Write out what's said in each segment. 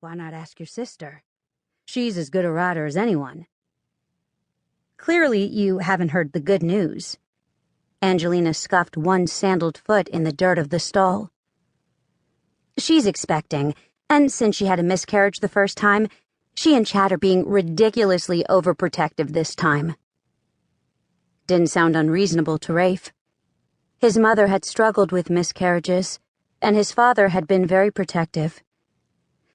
Why not ask your sister? She's as good a rider as anyone. Clearly, you haven't heard the good news. Angelina scuffed one sandaled foot in the dirt of the stall. She's expecting, and since she had a miscarriage the first time, she and Chad are being ridiculously overprotective this time. Didn't sound unreasonable to Rafe. His mother had struggled with miscarriages, and his father had been very protective.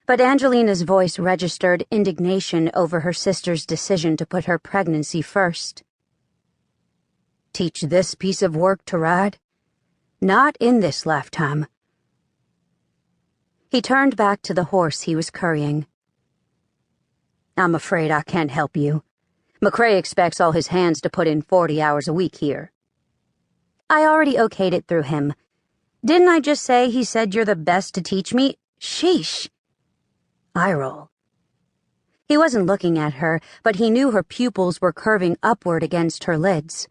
But Angelina's voice registered indignation over her sister's decision to put her pregnancy first. Teach this piece of work to ride? Not in this lifetime. He turned back to the horse he was currying. I'm afraid I can't help you. McCrae expects all his hands to put in 40 hours a week here. I already okayed it through him. Didn't I just say he said you're the best to teach me? Sheesh. Eye roll. He wasn't looking at her, but he knew her pupils were curving upward against her lids.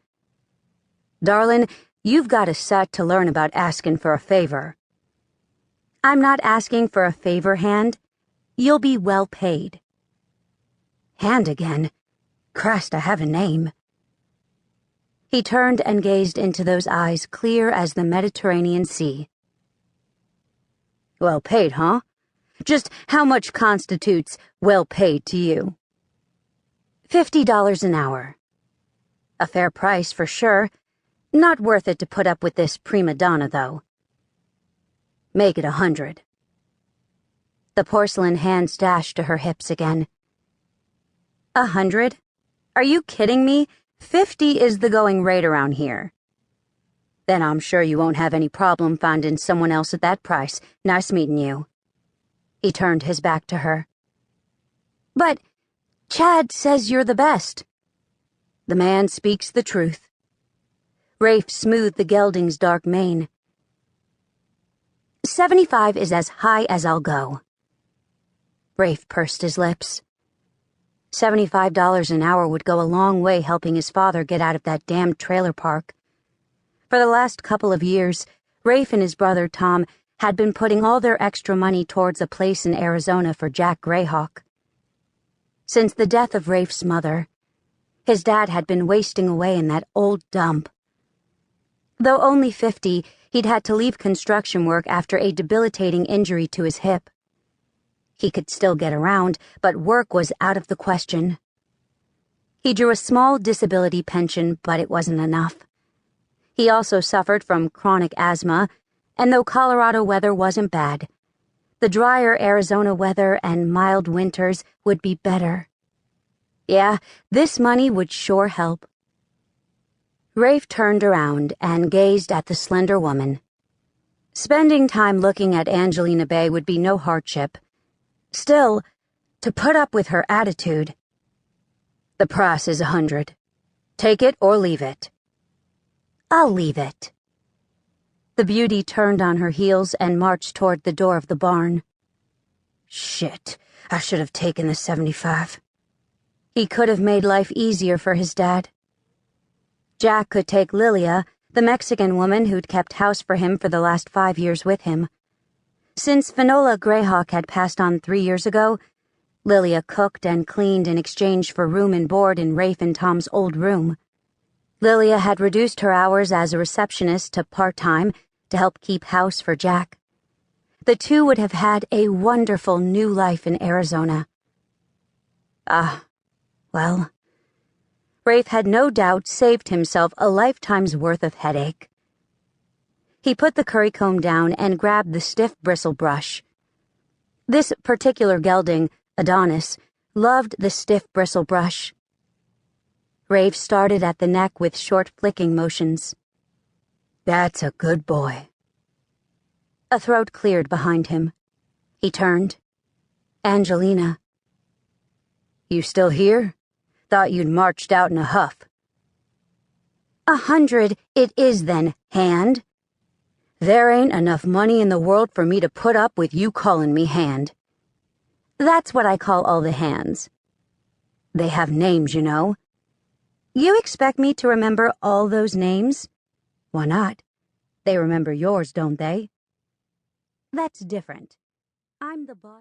Darlin', you've got a set to learn about asking for a favor. I'm not asking for a favor, Hand. You'll be well paid. Hand again? Christ, I have a name. He turned and gazed into those eyes clear as the Mediterranean Sea. Well paid, huh? Just how much constitutes well paid to you? $50 an hour. A fair price for sure. Not worth it to put up with this prima donna, though. Make it 100. The porcelain hands dashed to her hips again. 100? Are you kidding me? 50 is the going rate around here. Then I'm sure you won't have any problem finding someone else at that price. Nice meeting you. He turned his back to her. But Chad says you're the best. The man speaks the truth. Rafe smoothed the gelding's dark mane. 75 is as high as I'll go. Rafe pursed his lips. $75 an hour would go a long way helping his father get out of that damned trailer park. For the last couple of years, Rafe and his brother Tom had been putting all their extra money towards a place in Arizona for Jack Grayhawk. Since the death of Rafe's mother, his dad had been wasting away in that old dump. Though only 50, he'd had to leave construction work after a debilitating injury to his hip. He could still get around, but work was out of the question. He drew a small disability pension, but it wasn't enough. He also suffered from chronic asthma, and though Colorado weather wasn't bad, the drier Arizona weather and mild winters would be better. Yeah, this money would sure help. Rafe turned around and gazed at the slender woman. Spending time looking at Angelina Bay would be no hardship. Still, to put up with her attitude. The price is 100. Take it or leave it. I'll leave it. The beauty turned on her heels and marched toward the door of the barn. Shit, I should have taken the 75. He could have made life easier for his dad. Jack could take Lilia, the Mexican woman who'd kept house for him for the last 5 years with him. Since Finola Grayhawk had passed on 3 years ago, Lilia cooked and cleaned in exchange for room and board in Rafe and Tom's old room. Lilia had reduced her hours as a receptionist to part-time to help keep house for Jack. The two would have had a wonderful new life in Arizona. Well, Rafe had no doubt saved himself a lifetime's worth of headache. He put the curry comb down and grabbed the stiff bristle brush. This particular gelding, Adonis, loved the stiff bristle brush. Rafe started at the neck with short flicking motions. That's a good boy. A throat cleared behind him. He turned. Angelina. You still here? Thought you'd marched out in a huff. 100 it is then, Hand. There ain't enough money in the world for me to put up with you calling me Hand. That's what I call all the hands. They have names, you know. You expect me to remember all those names? Why not? They remember yours, don't they? That's different. I'm the boss.